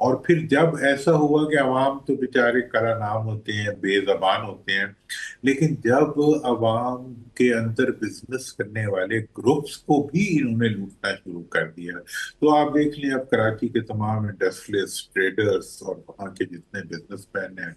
اور پھر جب ایسا ہوا کہ عوام تو بیچارے کلا نام ہوتے ہیں، بے زبان ہوتے ہیں، لیکن جب عوام کے اندر بزنس کرنے والے گروپس کو بھی انہوں نے لوٹنا شروع کر دیا، تو آپ دیکھ لیں اب کراچی کے تمام انڈسٹریلسٹ، ٹریڈرز اور وہاں کے جتنے بزنس مین ہیں،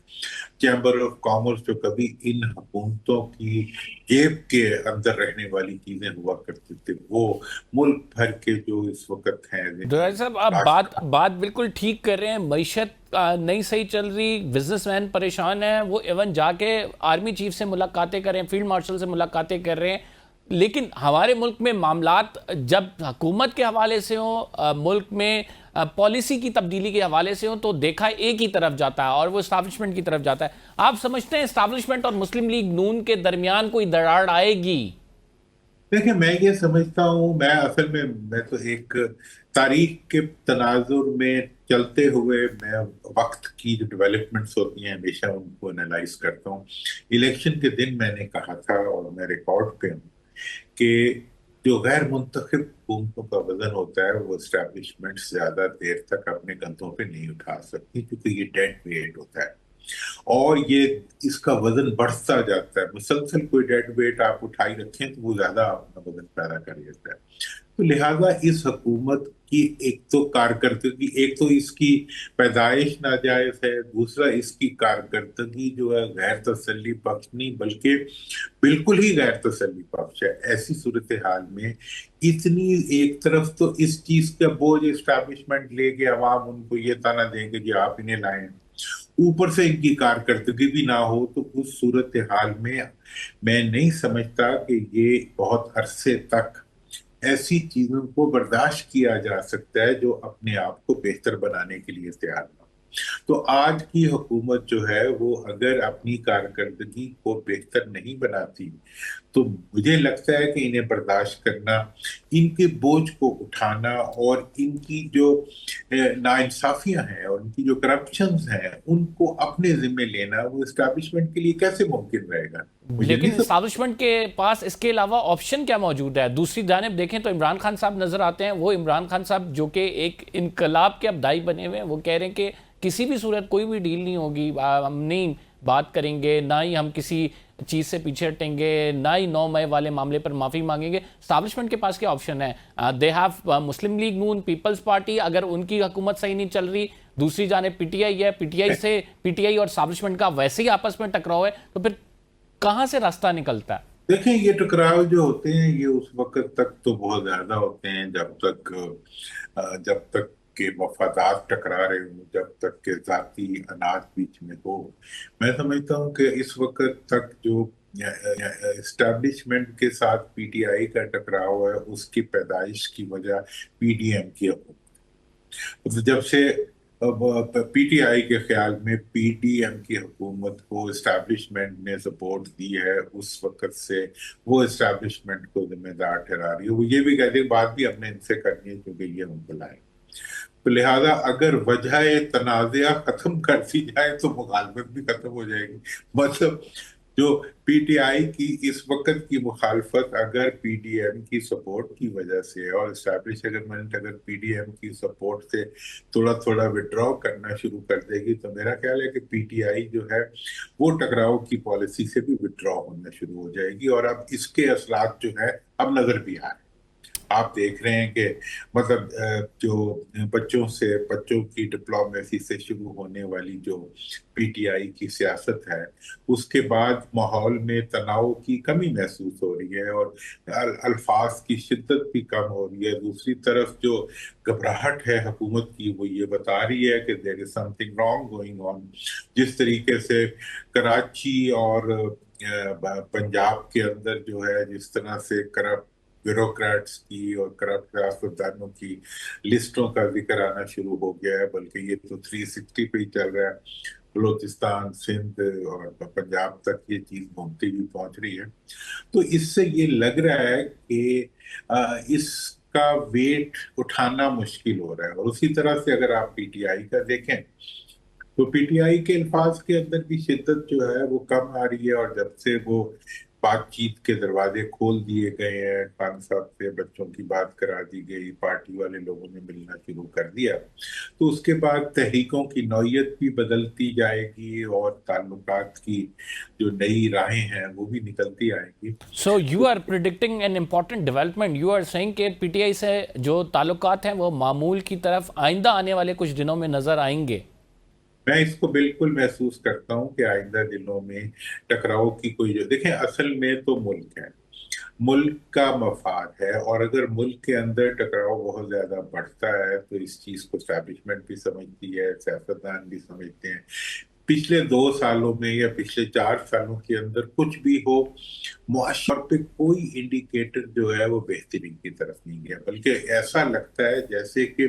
چیمبر آف کامرس جو کبھی ان حکومتوں کی جیب کے اندر رہنے والی چیزیں ہوا کرتے تھے، وہ ملک بھر کے جو اس وقت ہیں دورانی صاحب، آپ بات بالکل ٹھیک کر رہے ہیں. معیشت نہیں صحیح چل رہی، بزنس مین پریشان ہیں، وہ ایون جا کے آرمی چیف سے ملاقاتیں کر رہے ہیں، فیلڈ مارشل سے ملاقاتیں کر رہے ہیں. لیکن ہمارے ملک میں معاملات جب حکومت کے حوالے سے ہوں، ملک میں پالیسی کی تبدیلی کے حوالے سے ہوں، تو دیکھا ایک ہی طرف جاتا ہے اور وہ اسٹیبلشمنٹ کی طرف جاتا ہے. آپ سمجھتے ہیں اسٹیبلشمنٹ اور مسلم لیگ نون کے درمیان کوئی دراڑ آئے گی؟ دیکھیں، میں یہ سمجھتا ہوں، میں اصل میں تو ایک تاریخ کے تناظر میں چلتے ہوئے میں وقت کی جو ڈیولپمنٹس ہوتی ہیں ہمیشہ ان کو انالائز کرتا ہوں. الیکشن کے دن میں نے کہا تھا، اور میں ریکارڈ پہ ہوں، کہ جو غیر منتخب حکومتوں کا وزن ہوتا ہے وہ اسٹیبلشمنٹ زیادہ دیر تک اپنے کندھوں پہ نہیں اٹھا سکتی، کیونکہ یہ ڈیڈ ویٹ ہوتا ہے اور یہ اس کا وزن بڑھتا جاتا ہے. مسلسل کوئی ڈیڈ ویٹ آپ اٹھائی رکھیں تو وہ زیادہ اپنا وزن پیدا کر لیتا ہے. تو لہٰذا اس حکومت کی ایک تو کارکردگی، ایک تو اس کی پیدائش ناجائز ہے، دوسرا اس کی کارکردگی جو ہے غیر تسلی بخش نہیں بلکہ بالکل ہی غیر تسلی بخش ہے. ایسی صورتحال میں اتنی ایک طرف تو اس چیز کا بوجھ اسٹیبلشمنٹ لے کے عوام ان کو یہ تانا دیں گے کہ آپ انہیں لائیں، اوپر سے ان کی کارکردگی بھی نہ ہو، تو اس صورتحال میں نہیں سمجھتا کہ یہ بہت عرصے تک ایسی چیزوں کو برداشت کیا جا سکتا ہے جو اپنے آپ کو بہتر بنانے کے لیے تیار نہ ہو. تو آج کی حکومت جو ہے وہ اگر اپنی کارکردگی کو بہتر نہیں بناتی تو مجھے لگتا ہے کہ انہیں برداشت کرنا، ان کے بوجھ کو اٹھانا اور ان کی جو ناانصافیاں ہیں اور ان کی جو کرپشنز ہیں ان کو اپنے ذمہ لینا، وہ اسٹیبلشمنٹ کے لیے کیسے ممکن رہے گا؟ مجھے لیکن نہیں سمجھ. اسٹیبلشمنٹ کے پاس اس کے علاوہ آپشن کیا موجود ہے؟ دوسری جانب دیکھیں تو عمران خان صاحب نظر آتے ہیں. وہ عمران خان صاحب جو کہ ایک انقلاب کے ابدائی بنے ہوئے ہیں، وہ کہہ رہے ہیں کہ کسی بھی صورت کوئی بھی ڈیل نہیں ہوگی، ہم نہیں بات کریں گے، نہ ہی ہم کسی چیز سے پیچھے ہٹیں گے، نہ ہی 9 مئی والے معاملے پر معافی مانگیں گے. اسٹیبلشمنٹ کے پاس کیا آپشن ہے؟ دے ہیو مسلم لیگ نون، پیپلز پارٹی، اگر ان کی حکومت صحیح نہیں چل رہی، دوسری جانب پی ٹی آئی ہے، پی ٹی آئی اور اسٹیبلشمنٹ کا ویسے ہی آپس میں ٹکراؤ ہے، تو پھر کہاں سے راستہ نکلتا ہے؟ دیکھیں، یہ ٹکراؤ جو ہوتے ہیں یہ اس وقت تک تو بہت زیادہ ہوتے ہیں جب تک کہ مفادات ٹکرا رہے ہوں، جب تک کہ ذاتی اناج بیچ میں ہو. میں سمجھتا ہوں کہ اس وقت تک جو اسٹیبلشمنٹ کے ساتھ پی ٹی آئی کا ٹکراؤ ہے اس کی پیدائش کی وجہ پی ڈی ایم کی حکومت. جب سے پی ٹی آئی کے خیال میں پی ڈی ایم کی حکومت کو اسٹیبلشمنٹ نے سپورٹ دی ہے، اس وقت سے وہ اسٹیبلشمنٹ کو ذمہ دار ٹھہرا رہی ہے. وہ یہ بھی کہتے ہیں بات بھی ہم نے ان سے کرنی ہے کیونکہ یہ ہم بلائیں. تو لہٰذا اگر وجہ تنازعہ ختم کر دی جائے تو مخالفت بھی ختم ہو جائے گی. مطلب جو پی ٹی آئی کی اس وقت کی مخالفت اگر پی ڈی ایم کی سپورٹ کی وجہ سے اور اسٹیبلشمنٹ اگر پی ڈی ایم کی سپورٹ سے تھوڑا تھوڑا وڈرا کرنا شروع کر دے گی، تو میرا خیال ہے کہ پی ٹی آئی جو ہے وہ ٹکراؤ کی پالیسی سے بھی وڈرا ہونا شروع ہو جائے گی. اور اب اس کے اثرات جو ہے اب نظر بھی آ رہے ہیں. آپ دیکھ رہے ہیں کہ مطلب جو بچوں کی ڈپلومیسی سے شروع ہونے والی جو پی ٹی آئی کی سیاست ہے، اس کے بعد ماحول میں تناؤ کی کمی محسوس ہو رہی ہے اور الفاظ کی شدت بھی کم ہو رہی ہے. دوسری طرف جو گھبراہٹ ہے حکومت کی وہ یہ بتا رہی ہے کہ there is something wrong going on. جس طریقے سے کراچی اور پنجاب کے اندر جو ہے جس طرح سے کرپٹ بیوروکریٹس کی اور کرپٹ سیاستدانوں کی لسٹوں کا ذکر آنا شروع ہو گیا ہے، بلکہ یہ تو 360 پہ ہی چل رہا ہے. بلوچستان، سندھ اور پنجاب تک یہ چیز گھومتی ہوئی پہنچ رہی ہے. تو اس سے یہ لگ رہا ہے کہ اس کا ویٹ اٹھانا مشکل ہو رہا ہے. اور اسی طرح سے اگر آپ پی ٹی آئی کا دیکھیں تو پی ٹی آئی کے الفاظ کے اندر بھی شدت جو ہے وہ کم آ رہی ہے. اور جب سے وہ بات چیت کے دروازے کھول دیے گئے ہیں، خان صاحب سے بچوں کی بات کرا دی گئی، پارٹی والے لوگوں نے ملنا شروع کر دیا، تو اس کے بعد تحریکوں کی نوعیت بھی بدلتی جائے گی اور تعلقات کی جو نئی راہیں ہیں وہ بھی نکلتی آئیں گی. So you are predicting an important development, you are seeing کہ پی ٹی آئی سے جو تعلقات ہیں وہ معمول کی طرف آئندہ آنے والے کچھ دنوں میں نظر آئیں گے. میں اس کو بالکل محسوس کرتا ہوں کہ آئندہ دنوں میں ٹکراؤ کی کوئی دیکھیں اصل میں تو ملک ہے، ملک کا مفاد ہے، اور اگر ملک کے اندر ٹکراؤ بہت زیادہ بڑھتا ہے تو اس چیز کو اسٹیبلشمنٹ بھی سمجھتی ہے، سیاستدان بھی سمجھتے ہیں. پچھلے 2 سالوں میں یا پچھلے 4 سالوں کے اندر کچھ بھی ہو، معاشی طور پہ کوئی انڈیکیٹر جو ہے وہ بہتری کی طرف نہیں گیا، بلکہ ایسا لگتا ہے جیسے کہ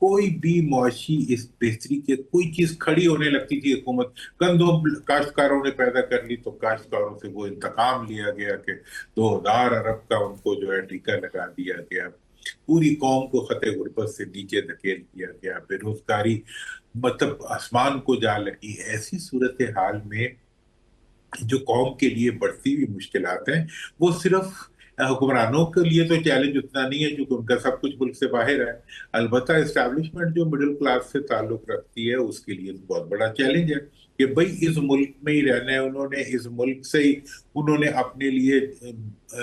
کوئی بھی معاشی اس بہتری کے کوئی چیز کھڑی ہونے لگتی تھی، حکومت گندم کاشتکاروں نے پیدا کر لی تو کاشتکاروں سے وہ انتقام لیا گیا کہ 2000 ارب کا ان کو جو ہے ٹیکہ لگا دیا گیا، پوری قوم کو خطے غربت سے نیچے دھکیل دیا گیا، بے روزگاری مطلب آسمان کو جا لگی. ایسی صورتحال میں جو قوم کے لیے بڑھتی ہوئی مشکلات ہیں وہ صرف حکمرانوں کے لیے تو چیلنج اتنا نہیں ہے کیونکہ ان کا سب کچھ ملک سے باہر ہے، البتہ اسٹیبلشمنٹ جو مڈل کلاس سے تعلق رکھتی ہے اس کے لیے بہت بڑا چیلنج ہے کہ بھئی اس ملک میں ہی رہنا ہے، انہوں نے اس ملک سے ہی انہوں نے اپنے لیے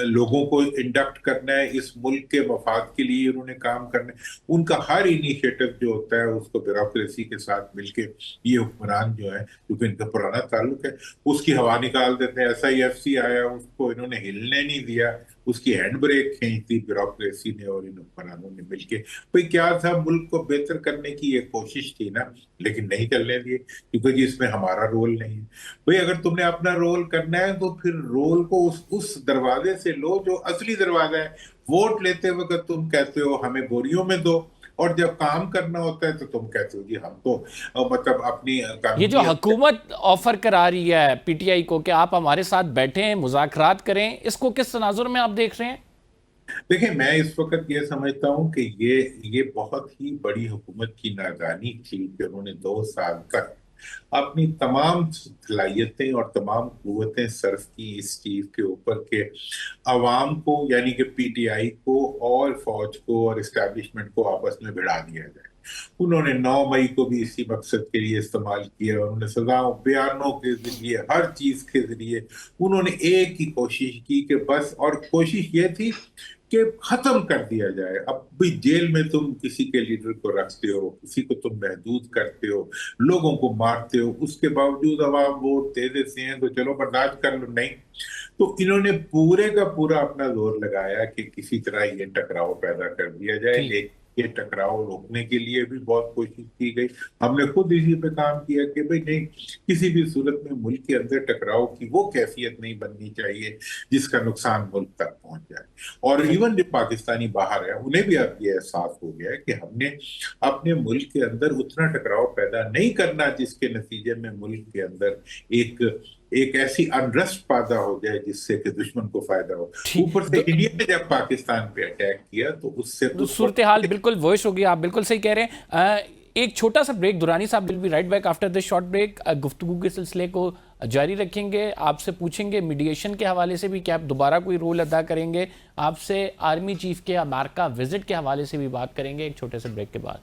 لوگوں کو انڈکٹ کرنا ہے، اس ملک کے مفاد کے لیے انہوں نے کام کرنا ہے. ان کا ہر انیشیٹو جو ہوتا ہے اس کو بیوروکریسی کے ساتھ مل کے یہ حکمران جو ہے کیونکہ ان کا پرانا تعلق ہے اس کی ہوا نکال دیتے ہیں. SIFC آیا، اس کو انہوں نے ہلنے نہیں دیا، اس کی ہینڈ بریک کھینچ دی بیوروکریسی نے اور ان حکمرانوں نے مل کے. بھئی کیا تھا، ملک کو بہتر کرنے کی ایک کوشش تھی نا، لیکن نہیں چلنے دیے کیونکہ جی اس میں ہمارا رول نہیں ہے. بھئی اگر تم نے اپنا رول کرنا ہے تو پھر رول کو اس دروازے سے لو جو اصلی دروازہ ہے. ووٹ لیتے وقت تم کہتے ہو ہمیں بوریوں میں دو، اور جب کام کرنا ہوتا ہے تو تم کہتے ہو جی ہم تو مطلب اپنی یہ جو حکومت آفر کرا رہی ہے پی ٹی آئی کو کہ آپ ہمارے ساتھ بیٹھیں مذاکرات کریں، اس کو کس تناظر میں آپ دیکھ رہے ہیں؟ دیکھیں میں اس وقت یہ سمجھتا ہوں کہ یہ بہت ہی بڑی حکومت کی نادانی تھی کہ انہوں نے 2 سال تک اپنی تمام صلاحیتیں اور تمام قوتیں صرف کی اس چیز کے اوپر کہ عوام کو یعنی کہ پی ٹی آئی کو اور فوج کو اور اسٹیبلشمنٹ کو آپس میں بھڑا دیا جائے. انہوں نے 9 مئی کو بھی اسی مقصد کے لیے استعمال کیا، انہوں نے سزاؤں بیانوں کے ذریعے ہر چیز کے ذریعے انہوں نے ایک ہی کوشش کی کہ بس، اور کوشش یہ تھی کہ ختم کر دیا جائے. اب بھی جیل میں تم کسی کے لیڈر کو رکھتے ہو، کسی کو تم محدود کرتے ہو، لوگوں کو مارتے ہو، اس کے باوجود عوام ووٹ دے دیتے ہیں تو چلو برداشت کر لو. نہیں، تو انہوں نے پورے کا پورا اپنا زور لگایا کہ کسی طرح یہ ٹکراؤ پیدا کر دیا جائے. لیکن یہ ٹکراؤ روکنے کے لیے بھی بہت کوشش کی گئی. ہم نے خود اسی پہ کام کیا کہ بھئی نہیں، کسی بھی صورت میں ملک کے اندر ٹکراؤ کی وہ کیفیت نہیں بننی چاہیے جس کا نقصان ملک تک پہنچ جائے. اور ایون جو پاکستانی باہر ہے انہیں بھی اب یہ احساس ہو گیا ہے کہ ہم نے اپنے ملک کے اندر اتنا ٹکراؤ پیدا نہیں کرنا جس کے نتیجے میں ملک کے اندر ایک ایسی انرسٹ پیدا ہو جائے جس سے کہ دشمن کو فائدہ ہو. اوپر سے انڈیا نے جب پاکستان پہ اٹیک کیا تو اس سے صورتحال بالکل وائش ہوگی. آپ بالکل صحیح کہہ رہے ہیں. ایک چھوٹا سا بریک، دورانی صاحب will be right back after this short break. گفتگو کے سلسلے کو جاری رکھیں گے، آپ سے پوچھیں گے میڈیشن کے حوالے سے بھی کہ آپ دوبارہ کوئی رول ادا کریں گے، آپ سے آرمی چیف کے امریکہ وزٹ کے حوالے سے بھی بات کریں گے ایک چھوٹے سے بریک کے بعد.